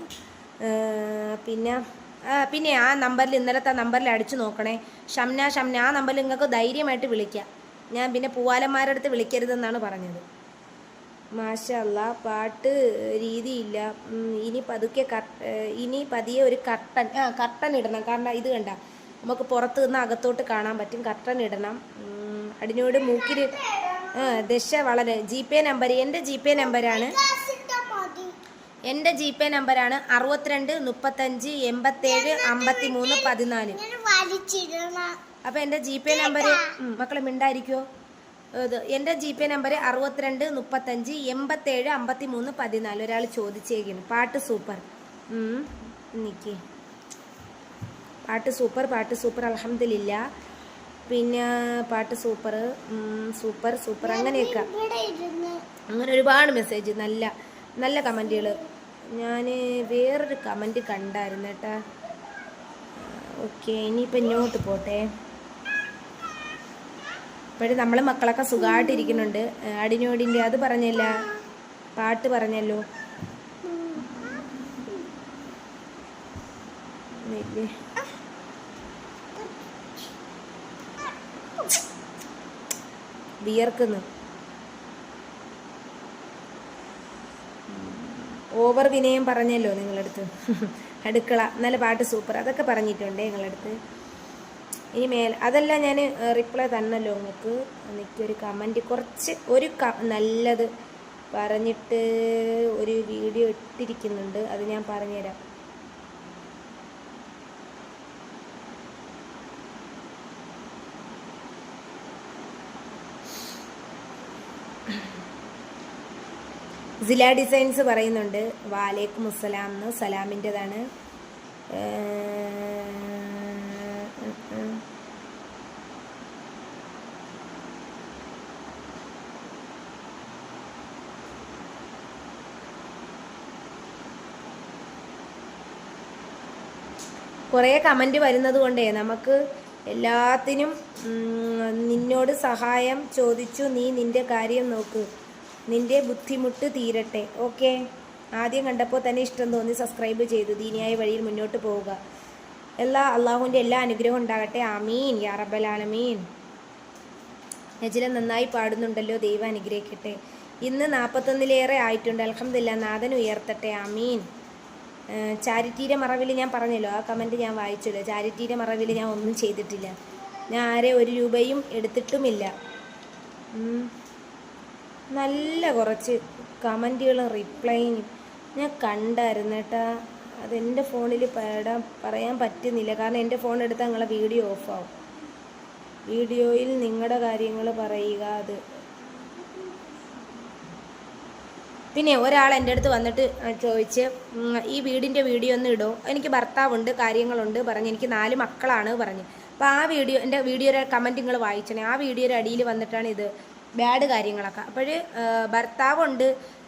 പിന്നെ ആ നമ്പറിൽ, ഇന്നലത്തെ നമ്പറിൽ അടിച്ചു നോക്കണേ. ഷംന ആ നമ്പറിൽ നിങ്ങൾക്ക് ധൈര്യമായിട്ട് വിളിക്കാം. ഞാൻ പിന്നെ പൂവാലന്മാരുടെ അടുത്ത് വിളിക്കരുതെന്നാണ് പറഞ്ഞത്. മാഷാ അല്ലാ. പാട്ട് രീതിയില്ല. ഇനി പതിയെ ഒരു കർട്ടൻ ഇടണം. കാരണം ഇത് കണ്ട, നമുക്ക് പുറത്ത് നിന്ന് അകത്തോട്ട് കാണാൻ പറ്റും. കർട്ടൻ ഇടണം. അതിനോട് മൂക്കിൽ ദശ വളരെ. GPay നമ്പർ എൻ്റെ GPay നമ്പറാണ്. 62 35 87 53 14. അപ്പം എൻ്റെ GPay നമ്പർ, മക്കളെ മിണ്ടായിരിക്കുമോ? എൻ്റെ GPay നമ്പർ 62 35 87 53 14. ഒരാൾ ചോദിച്ചേക്കാണ്. പാട്ട് സൂപ്പർ. നിക്ക്. പാട്ട് സൂപ്പർ അൽഹംദുലില്ലാ. പിന്നെ പാട്ട് സൂപ്പർ അങ്ങനെയൊക്കെ. അങ്ങനെ ഒരുപാട് മെസ്സേജ്, നല്ല നല്ല കമൻറ്റുകൾ. ഞാൻ വേറൊരു കമൻറ്റ് കണ്ടായിരുന്നു കേട്ടാ. ഓക്കെ, ഇനിയിപ്പോൾ ഇങ്ങോട്ട് പോട്ടെ. ഇപ്പോഴും നമ്മളെ മക്കളൊക്കെ സുഖമായിട്ടിരിക്കുന്നുണ്ട്. അടിനോടിൻ്റെ അത് പറഞ്ഞില്ല, പാട്ട് പറഞ്ഞല്ലോ. വിയർക്കുന്നു. ഓവർ വിനയം പറഞ്ഞല്ലോ നിങ്ങളടുത്ത്. അടുക്കള നല്ല പാട്ട് സൂപ്പർ അതൊക്കെ പറഞ്ഞിട്ടുണ്ട് നിങ്ങളടുത്ത്. ഇനി അതെല്ലാം ഞാൻ റിപ്ലൈ തന്നല്ലോ നിങ്ങൾക്ക്. എനിക്കൊരു കമൻറ്റ് കുറച്ച് നല്ലത് പറഞ്ഞിട്ട് ഒരു വീഡിയോ ഇട്ടിരിക്കുന്നുണ്ട്, അത് ഞാൻ പറഞ്ഞുതരാം. സില ഡിസൈൻസ് പറയുന്നുണ്ട്. വാലേക്കും അസ്സലാം എന്ന് സലാമിൻ്റെതാണ്. കുറേ കമൻറ്റ് വരുന്നത് കൊണ്ടേ നമുക്ക് എല്ലാത്തിനും നിന്നോട് സഹായം ചോദിച്ചു. നീ നിൻ്റെ കാര്യം നോക്ക്, നിൻ്റെ ബുദ്ധിമുട്ട് തീരട്ടെ. ഓക്കെ. ആദ്യം കണ്ടപ്പോൾ തന്നെ ഇഷ്ടം തോന്നി, സബ്സ്ക്രൈബ് ചെയ്തു. ദീനിയായ വഴിയിൽ മുന്നോട്ട് പോവുക. അള്ളാഹുവിൻ്റെ എല്ലാ അനുഗ്രഹവും ഉണ്ടാകട്ടെ. ആമീൻ യാ റബ്ബൽ ആലമീൻ. നജില നന്നായി പാടുന്നുണ്ടല്ലോ, ദൈവം അനുഗ്രഹിക്കട്ടെ. ഇന്ന് 41 ആയിട്ടുണ്ട്. അൽഹംദുലില്ലാ, നാഥൻ ഉയർത്തട്ടെ. ആമീൻ. ചാരിറ്റിയുടെ മറവിൽ ഞാൻ പറഞ്ഞല്ലോ, ആ കമൻറ്റ് ഞാൻ വായിച്ചല്ലോ. ചാരിറ്റിയുടെ മറവിൽ ഞാൻ ഒന്നും ചെയ്തിട്ടില്ല. ഞാൻ ആരെ 1 രൂപയും എടുത്തിട്ടുമില്ല. നല്ല കുറച്ച് കമൻറ്റുകളും റിപ്ലൈയും ഞാൻ കണ്ടായിരുന്നു കേട്ടാ. അതെൻ്റെ ഫോണിൽ പറയാൻ പറ്റുന്നില്ല, കാരണം എൻ്റെ ഫോൺ എടുത്താൽ നിങ്ങളെ വീഡിയോ ഓഫാവും. വീഡിയോയിൽ നിങ്ങളുടെ കാര്യങ്ങൾ പറയുക. അത് പിന്നെ ഒരാൾ എൻ്റെ അടുത്ത് വന്നിട്ട് ചോദിച്ച്, ഈ വീടിൻ്റെ വീഡിയോ ഒന്ന് ഇടോ, എനിക്ക് ഭർത്താവുണ്ട് കാര്യങ്ങളുണ്ട് പറഞ്ഞ്, എനിക്ക് 4 മക്കളാണ് പറഞ്ഞ്. അപ്പോൾ ആ എൻ്റെ വീഡിയോയുടെ കമൻറ്റ് നിങ്ങൾ വായിച്ചണേ. ആ വീഡിയോയുടെ അടിയിൽ വന്നിട്ടാണ് ഇത് ബാഡ് കാര്യങ്ങളൊക്കെ. അപ്പോൾ ഭർത്താവുണ്ട്,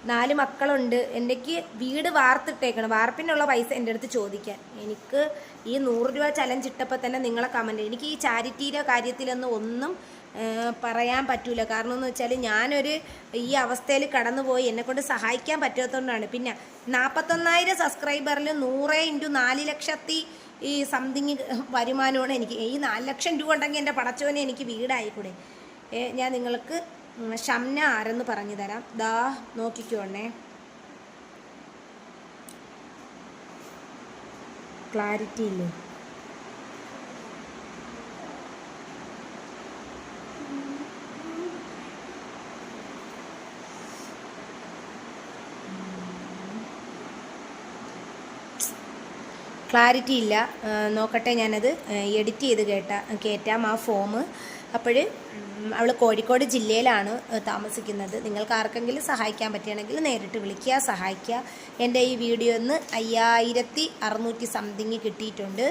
4 മക്കളുണ്ട്, എനിക്ക് വീട് വാർത്തിട്ടേക്കണം, വാർപ്പിനുള്ള പൈസ എൻ്റെ അടുത്ത് ചോദിക്കാൻ. എനിക്ക് ഈ 100 രൂപ ചലഞ്ച് ഇട്ടപ്പോൾ തന്നെ നിങ്ങളെ കമൻറ്റ്, എനിക്ക് ഈ ചാരിറ്റിയുടെ കാര്യത്തിലൊന്നും ഒന്നും പറയാൻ പറ്റൂല. കാരണം എന്ന് വെച്ചാൽ ഞാനൊരു ഈ അവസ്ഥയിൽ കടന്നുപോയി, എന്നെക്കൊണ്ട് സഹായിക്കാൻ പറ്റാത്തതുകൊണ്ടാണ്. പിന്നെ 41,000 സബ്സ്ക്രൈബറിൽ 100 × 4 ലക്ഷത്തി ഈ സംതിങ് വരുമാനമാണ് എനിക്ക്. ഈ 4 ലക്ഷം രൂപ ഉണ്ടെങ്കിൽ എൻ്റെ പടച്ചോനെ എനിക്ക് വീടായിക്കൂടെ. ഞാൻ നിങ്ങൾക്ക് ഷംന ആരെന്ന് പറഞ്ഞു തരാം. ദാ നോക്കിക്കോണേ, ക്ലാരിറ്റി ഇല്ലേ? ക്ലാരിറ്റി ഇല്ല, നോക്കട്ടെ, ഞാനത് എഡിറ്റ് ചെയ്ത് കയറ്റാം ആ ഫോം. അപ്പോൾ അവൾ കോഴിക്കോട് ജില്ലയിലാണ് താമസിക്കുന്നത്. നിങ്ങൾക്ക് ആർക്കെങ്കിലും സഹായിക്കാൻ പറ്റുകയാണെങ്കിൽ നേരിട്ട് വിളിക്കുക, സഹായിക്കുക. എൻ്റെ ഈ വീഡിയോന്ന് 5600 സംതിങ് കിട്ടിയിട്ടുണ്ട്.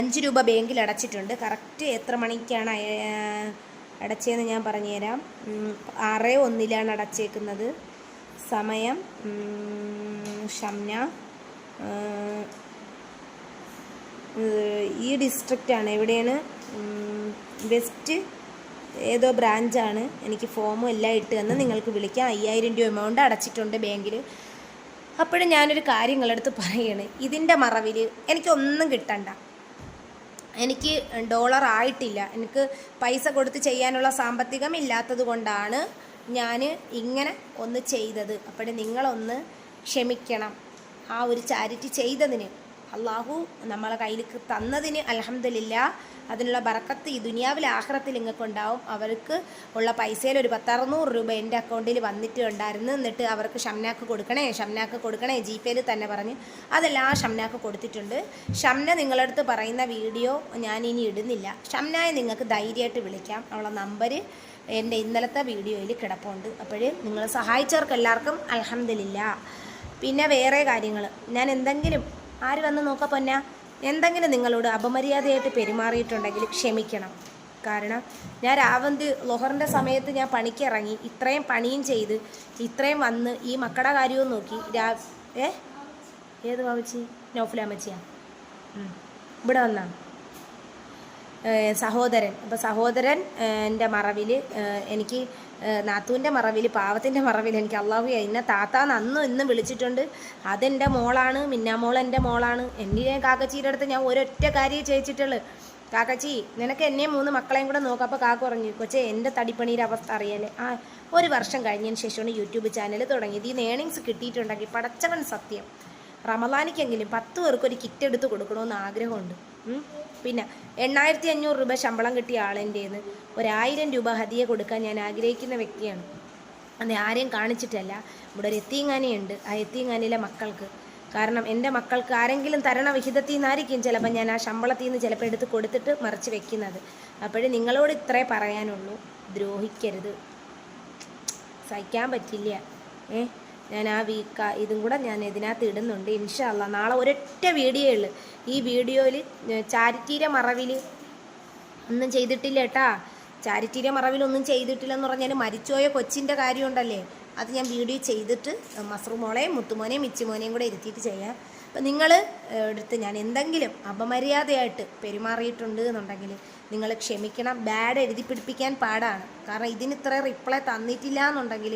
5 രൂപ ബാങ്കിൽ അടച്ചിട്ടുണ്ട്. കറക്റ്റ് എത്ര മണിക്കാണ് അടച്ചതെന്ന് ഞാൻ പറഞ്ഞുതരാം. 6:01 അടച്ചേക്കുന്നത്. സമയം ഷംന, ഈ ഡിസ്ട്രിക്റ്റാണ്. എവിടെയാണ്? വെസ്റ്റ് ഏതോ ബ്രാഞ്ചാണ്. എനിക്ക് ഫോമും എല്ലാം ഇട്ട് തന്ന് നിങ്ങൾക്ക് വിളിക്കാം. 5000 രൂപ എമൗണ്ട് അടച്ചിട്ടുണ്ട് ബാങ്കിൽ. അപ്പോഴും ഞാനൊരു കാര്യം നിങ്ങളടുത്ത് പറയാണ്, ഇതിൻ്റെ മറവിൽ എനിക്കൊന്നും കിട്ടണ്ട. എനിക്ക് ഡോളർ ആയിട്ടില്ല, എനിക്ക് പൈസ കൊടുത്ത് ചെയ്യാനുള്ള സാമ്പത്തികം ഇല്ലാത്തത് കൊണ്ടാണ് ഞാൻ ഇങ്ങനെ ഒന്ന് ചെയ്തത്. അപ്പോഴും നിങ്ങളൊന്ന് ക്ഷമിക്കണം. ആ ഒരു ചാരിറ്റി ചെയ്തതിന് അള്ളാഹു നമ്മളെ കയ്യിലേക്ക് തന്നതിന് അൽഹംദുലില്ലാ. അതിനുള്ള ബറക്കത്ത് ഈ ദുനിയാവിലെ ആഖിറത്തിൽ നിങ്ങൾക്കുണ്ടാവും. അവർക്ക് ഉള്ള പൈസയിൽ ഒരു 10-600 രൂപ എൻ്റെ അക്കൗണ്ടിൽ വന്നിട്ടുണ്ടായിരുന്നു. എന്നിട്ട് അവർക്ക് ഷംനാക്ക് കൊടുക്കണേ ജിപേയിൽ തന്നെ പറഞ്ഞ് അതെല്ലാം ഷംനാക്ക് കൊടുത്തിട്ടുണ്ട്. ഷംന നിങ്ങളടുത്ത് പറയുന്ന വീഡിയോ ഞാൻ ഇനി ഇടുന്നില്ല. ഷംനയെ നിങ്ങൾക്ക് ധൈര്യമായിട്ട് വിളിക്കാം. അവളെ നമ്പർ എൻ്റെ ഇന്നലത്തെ വീഡിയോയിൽ കിടപ്പുണ്ട്. അപ്പോൾ നിങ്ങൾ സഹായിച്ചവർക്ക് എല്ലാവർക്കും അൽഹംദുലില്ലാ. പിന്നെ വേറെ കാര്യങ്ങൾ, ഞാൻ എന്തെങ്കിലും ആര് വന്ന് നോക്കാം പൊന്ന, എന്തെങ്കിലും നിങ്ങളോട് അപമര്യാദയായിട്ട് പെരുമാറിയിട്ടുണ്ടെങ്കിൽ ക്ഷമിക്കണം. കാരണം ഞാൻ രാവന്ത് ലൊഹറിൻ്റെ സമയത്ത് ഞാൻ പണിക്കിറങ്ങി, ഇത്രയും പണിയും ചെയ്ത് ഇത്രയും വന്ന് ഈ മക്കളുടെ കാര്യവും നോക്കി ഏത് വാമച്ചി? നൗഫലാമച്ചിയാ ഇവിടെ വന്നാ സഹോദരൻ. അപ്പോൾ സഹോദരൻ എൻ്റെ മറവിൽ എനിക്ക് നാത്തൂൻ്റെ മറവിൽ പാവത്തിൻ്റെ മറവിൽ എനിക്ക് അള്ളാഹു എന്നെ താത്താന്ന് അന്നും ഇന്നും വിളിച്ചിട്ടുണ്ട്. അതെൻ്റെ മോളാണ്, മിന്നാമോൾ എൻ്റെ മോളാണ്. എൻ്റെ കാക്കച്ചിയുടെ അടുത്ത് ഞാൻ ഒരൊറ്റ കാര്യം ചോദിച്ചിട്ടുള്ളൂ, കാക്കച്ചി നിനക്ക് എന്നെയും 3 മക്കളെയും കൂടെ നോക്കാം. അപ്പോൾ കാക്ക പറഞ്ഞു, കൊച്ചേ എൻ്റെ തടിപ്പണിയുടെ അവസ്ഥ അറിയാലേ. 1 വർഷം കഴിഞ്ഞതിന് ശേഷമാണ് യൂട്യൂബ് ചാനൽ തുടങ്ങിയത്. ഈ ഏണിങ്സ് കിട്ടിയിട്ടുണ്ടെങ്കിൽ പടച്ചവൻ സത്യം റമദാനിക്കെങ്കിലും 10 പേർക്കൊരു കിറ്റ് എടുത്ത് കൊടുക്കണമെന്ന് ആഗ്രഹമുണ്ട്. പിന്നെ 8500 രൂപ ശമ്പളം കിട്ടിയ ആളെൻ്റെന്ന് 1000 രൂപ ഹദിയ കൊടുക്കാൻ ഞാൻ ആഗ്രഹിക്കുന്ന വ്യക്തിയാണ്. അത് ആരെയും കാണിച്ചിട്ടല്ല. ഇവിടെ ഒരു എത്തീങ്ങാനയുണ്ട്. ആ എത്തീങ്ങാനയിലെ മക്കൾക്ക്, കാരണം എൻ്റെ മക്കൾക്ക് ആരെങ്കിലും തരണ വിഹിതത്തിൽ നിന്നായിരിക്കും ചിലപ്പോൾ ഞാൻ ആ ശമ്പളത്തിൽ നിന്ന് ചിലപ്പോൾ എടുത്ത് കൊടുത്തിട്ട് മറിച്ച് വെക്കുന്നത്. അപ്പോഴേ നിങ്ങളോട് ഇത്രേ പറയാനുള്ളൂ, ദ്രോഹിക്കരുത്. സഹിക്കാൻ പറ്റില്ല. ഞാൻ ആ ഇതും കൂടെ ഞാൻ ഇതിനകത്ത് ഇടുന്നുണ്ട് ഇൻഷാ അല്ലാ. നാളെ ഒരൊറ്റ വീഡിയോ ഉള്ളു. ഈ വീഡിയോയിൽ ചാരിറ്റിയുടെ മറവിൽ ഒന്നും ചെയ്തിട്ടില്ല കേട്ടാ. ചാരിറ്റിയുടെ മറവിൽ ഒന്നും ചെയ്തിട്ടില്ലെന്ന് പറഞ്ഞാൽ മരിച്ചുപോയ കൊച്ചിൻ്റെ കാര്യമുണ്ടല്ലേ, അത് ഞാൻ വീഡിയോ ചെയ്തിട്ട് മസ്റൂ മോളെയും മുത്തുമോനെയും മിച്ചുമോനെയും കൂടെ ഇരുത്തിയിട്ട് ചെയ്യാം. അപ്പം നിങ്ങൾ എടുത്ത് ഞാൻ എന്തെങ്കിലും അപമര്യാദയായിട്ട് പെരുമാറിയിട്ടുണ്ട് എന്നുണ്ടെങ്കിൽ നിങ്ങൾ ക്ഷമിക്കണം. ബാഡ് എഴുതി പിടിപ്പിക്കാൻ പാടാണ്. കാരണം ഇതിന് ഇത്ര റിപ്ലൈ തന്നിട്ടില്ല എന്നുണ്ടെങ്കിൽ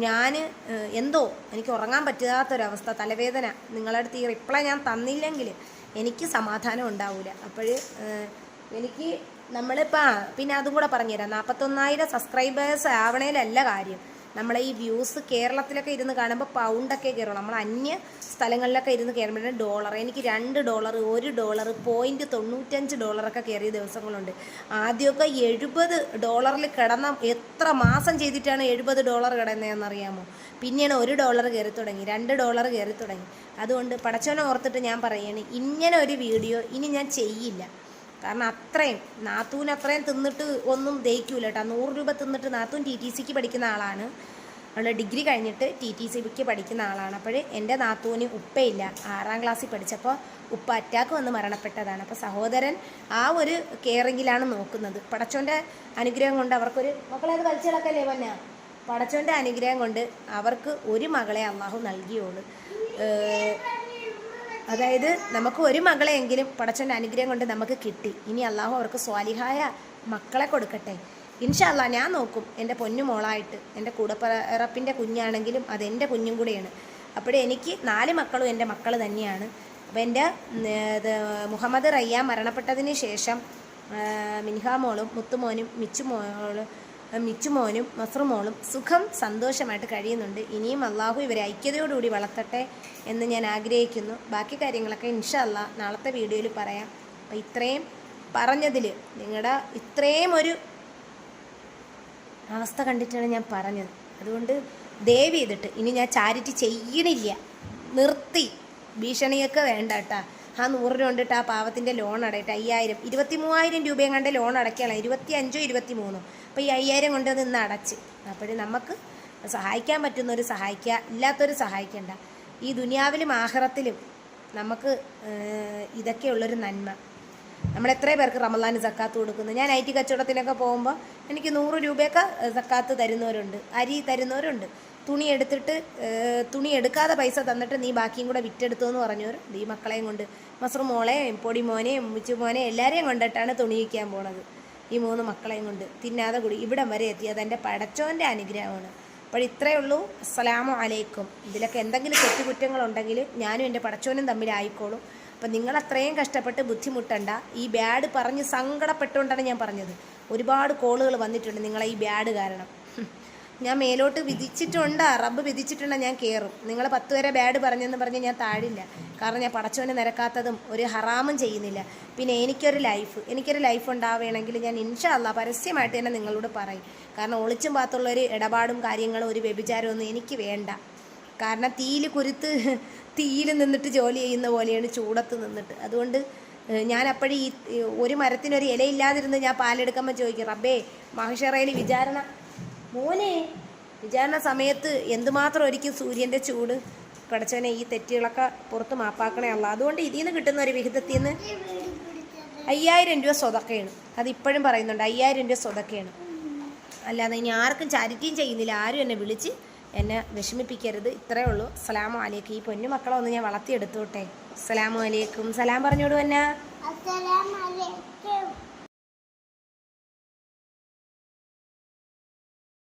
ഞാൻ എന്തോ എനിക്ക് ഉറങ്ങാൻ പറ്റാത്തൊരവസ്ഥ, തലവേദന. നിങ്ങളടുത്ത് ഈ റിപ്ലൈ ഞാൻ തന്നില്ലെങ്കിൽ എനിക്ക് സമാധാനം ഉണ്ടാവില്ല. അപ്പോൾ എനിക്ക് നമ്മളിപ്പോൾ പിന്നെ അതും കൂടെ പറഞ്ഞുതരാം. 41,000 സബ്സ്ക്രൈബേഴ്സ് ആവണേലല്ല കാര്യം. നമ്മളെ ഈ വ്യൂസ് കേരളത്തിലൊക്കെ ഇരുന്ന് കാണുമ്പോൾ പൗണ്ടൊക്കെ കയറുള്ളൂ. നമ്മൾ അന്യ സ്ഥലങ്ങളിലൊക്കെ ഇരുന്ന് കയറുമ്പോഴാണ് ഡോളർ. എനിക്ക് $2, $1, $0.95 കയറിയ ദിവസങ്ങളുണ്ട്. ആദ്യമൊക്കെ $70 കിടന്ന എത്ര മാസം ചെയ്തിട്ടാണ് $70 കിടന്നതെന്നറിയാമോ? പിന്നെയാണ് $1 കയറി തുടങ്ങി, $2 കയറി തുടങ്ങി. അതുകൊണ്ട് പടച്ചോനെ ഓർത്തിട്ട് ഞാൻ പറയുകയാണ്, ഇങ്ങനെ ഒരു വീഡിയോ ഇനി ഞാൻ ചെയ്യില്ല. കാരണം അത്രയും നാത്തൂന് അത്രയും തിന്നിട്ട് ഒന്നും ദഹിക്കൂല കേട്ടോ. 100 രൂപ തിന്നിട്ട് നാത്തൂൻ TTCക്ക് പഠിക്കുന്ന ആളാണ്. അവൾ ഡിഗ്രി കഴിഞ്ഞിട്ട് TTCക്ക് പഠിക്കുന്ന ആളാണ്. അപ്പോൾ എൻ്റെ നാത്തൂന് ഉപ്പയില്ല. 6ാം ക്ലാസ്സിൽ പഠിച്ചപ്പോൾ ഉപ്പ അറ്റാക്ക് വന്ന് മരണപ്പെട്ടതാണ്. അപ്പോൾ സഹോദരൻ ആ ഒരു കെയറിങ്ങിലാണ് നോക്കുന്നത്. പടച്ചോൻ്റെ അനുഗ്രഹം കൊണ്ട് അവർക്കൊരു മക്കളെ അത് വലിച്ചിളക്കല്ലേ പൊന്ന. പടച്ചോൻ്റെ അനുഗ്രഹം കൊണ്ട് അവർക്ക് ഒരു മകളെ അള്ളാഹു നൽകിയോളൂ. അതായത് നമുക്ക് ഒരു മകളെയെങ്കിലും പടച്ചോൻ്റെ അനുഗ്രഹം കൊണ്ട് നമുക്ക് കിട്ടി. ഇനി അള്ളാഹു അവർക്ക് സ്വാലിഹായ മക്കളെ കൊടുക്കട്ടെ. ഇൻഷാ അല്ലാ ഞാൻ നോക്കും എൻ്റെ പൊന്നു മോളായിട്ട്. എൻ്റെ കൂടപ്പിറപ്പിൻ്റെ കുഞ്ഞാണെങ്കിലും അതെൻ്റെ കുഞ്ഞും കൂടെയാണ്. അപ്പോഴേ എനിക്ക് 4 മക്കളും എൻ്റെ മക്കൾ തന്നെയാണ്. അപ്പോൾ എൻ്റെ മുഹമ്മദ് റയ്യാൻ മരണപ്പെട്ടതിന് ശേഷം മിൻഹാമോളും മുത്തുമോനും മിച്ചുമോളും മിച്ചുമോനും മസ്റുമോളും സുഖം സന്തോഷമായിട്ട് കഴിയുന്നുണ്ട്. ഇനിയും അള്ളാഹു ഇവരെ ഐക്യതയോടുകൂടി വളർത്തട്ടെ എന്ന് ഞാൻ ആഗ്രഹിക്കുന്നു. ബാക്കി കാര്യങ്ങളൊക്കെ ഇൻഷാ അല്ലാഹ് നാളത്തെ വീഡിയോയിൽ പറയാം. അപ്പോൾ ഇത്രയും പറഞ്ഞതിൽ നിങ്ങളുടെ ഇത്രയും ഒരു അവസ്ഥ കണ്ടിട്ടാണ് ഞാൻ പറഞ്ഞത്. അതുകൊണ്ട് ദയവ് ചെയ്തിട്ട് ഇനി ഞാൻ ചാരിറ്റി ചെയ്യണില്ല, നിർത്തി. ഭീഷണിയൊക്കെ വേണ്ട കേട്ടാ. ആ 100 രൂപ കൊണ്ടിട്ട് ആ പാവത്തിൻ്റെ ലോൺ അടയട്ടെ. 5000 23,000 രൂപയും കണ്ട് ലോൺ അടയ്ക്കണം. 25 23. അപ്പോൾ ഈ 5000 കൊണ്ട് നിന്ന് അടച്ച്. അപ്പോഴും നമുക്ക് സഹായിക്കാൻ പറ്റുന്നവർ സഹായിക്കുക, ഇല്ലാത്തവർ സഹായിക്കണ്ട. ഈ ദുനിയാവിലും ആഖിറത്തിലും നമുക്ക് ഇതൊക്കെയുള്ളൊരു നന്മ. നമ്മൾ എത്ര പേർക്ക് റമദാന് സക്കാത്ത് കൊടുക്കുന്നു. ഞാൻ IT കച്ചവടത്തിനൊക്കെ പോകുമ്പോൾ എനിക്ക് 100 രൂപയൊക്കെ സക്കാത്ത് തരുന്നവരുണ്ട്, അരി തരുന്നവരുണ്ട്. തുണി എടുക്കാതെ പൈസ തന്നിട്ട് നീ ബാക്കിയും കൂടെ വിറ്റെടുത്തു എന്ന് പറഞ്ഞവർ ഈ മക്കളെയും കൊണ്ട്, മസ്റുമോളെയും പൊടിമോനെയും മുച്ചുമോനെയും എല്ലാവരെയും കൊണ്ടിട്ടാണ് തുണി വിൽക്കാൻ പോണത്. ഈ 3 മക്കളെയും കൊണ്ട് തിന്നാതെ കൂടി ഇവിടം വരെ എത്തിയത് എൻ്റെ പടച്ചോൻ്റെ അനുഗ്രഹമാണ്. അപ്പോൾ ഇത്രയേ ഉള്ളൂ. അസ്സലാമു അലൈക്കും. ഇതിലൊക്കെ എന്തെങ്കിലും തെറ്റുകുറ്റങ്ങളുണ്ടെങ്കിൽ ഞാനും എൻ്റെ പടച്ചോനും തമ്മിലായിക്കോളും. അപ്പം നിങ്ങളത്രയും കഷ്ടപ്പെട്ട് ബുദ്ധിമുട്ടണ്ട. ഈ ബാഡ് പറഞ്ഞ് സങ്കടപ്പെട്ടുകൊണ്ടാണ് ഞാൻ പറഞ്ഞത്. ഒരുപാട് കോളുകൾ വന്നിട്ടുണ്ട് നിങ്ങളെ ഈ ബാഡ് കാരണം. ഞാൻ മേലോട്ട് വിധിച്ചിട്ടുണ്ട്, റബ്ബ് വിധിച്ചിട്ടുണ്ട്, ഞാൻ കയറും. നിങ്ങൾ 10 വരെ ബാഡ് പറഞ്ഞെന്ന് പറഞ്ഞ് ഞാൻ താഴില്ല. കാരണം ഞാൻ പടച്ചോനെ നിരക്കാത്തതും ഒരു ഹറാമും ചെയ്യുന്നില്ല. പിന്നെ എനിക്കൊരു ലൈഫ് ഉണ്ടാവുകയാണെങ്കിൽ ഞാൻ ഇൻഷാ അല്ലാഹ് പരസ്യമായിട്ട് തന്നെ നിങ്ങളോട് പറയും. കാരണം ഒളിച്ചും പാത്തുള്ളൊരു ഇടപാടും കാര്യങ്ങളും ഒരു വ്യഭിചാരമൊന്നും എനിക്ക് വേണ്ട. കാരണം തീയിൽ നിന്നിട്ട് ജോലി ചെയ്യുന്ന പോലെയാണ് ചൂടത്ത് നിന്നിട്ട്. അതുകൊണ്ട് ഞാൻ അപ്പോഴും ഈ ഒരു മരത്തിനൊരു ഇലയില്ലാതിരുന്ന് ഞാൻ പാലെടുക്കുമ്പോൾ ചോദിക്കും, റബ്ബേ മഹ്ശറയിൽ വിചാരണ സമയത്ത് എന്തുമാത്രം ഒരിക്കും സൂര്യൻ്റെ ചൂട്. പടച്ചവനെ ഈ തെറ്റുകളൊക്കെ പുറത്ത് മാപ്പാക്കണേ അല്ല. അതുകൊണ്ട് ഇതിൽ നിന്ന് കിട്ടുന്ന ഒരു വിഹിതത്തിൽ നിന്ന് 5000 രൂപ സ്വതക്കയാണ്. അതിപ്പോഴും പറയുന്നുണ്ട്, 5000 രൂപ സ്വതക്കയാണ്. അല്ലാതെ ഇനി ആർക്കും ചാരിറ്റിയും ചെയ്യുന്നില്ല. ആരും എന്നെ വിളിച്ച് എന്നെ വിഷമിപ്പിക്കരുത്. ഇത്രയേ ഉള്ളൂ. അസ്സലാമു അലൈക്കും. ഈ പൊന്നു മക്കളെ ഒന്ന് ഞാൻ വളർത്തിയെടുത്തോട്ടെ. അസ്സലാമു അലൈക്കും. സലാം പറഞ്ഞോടൂ. എന്നാ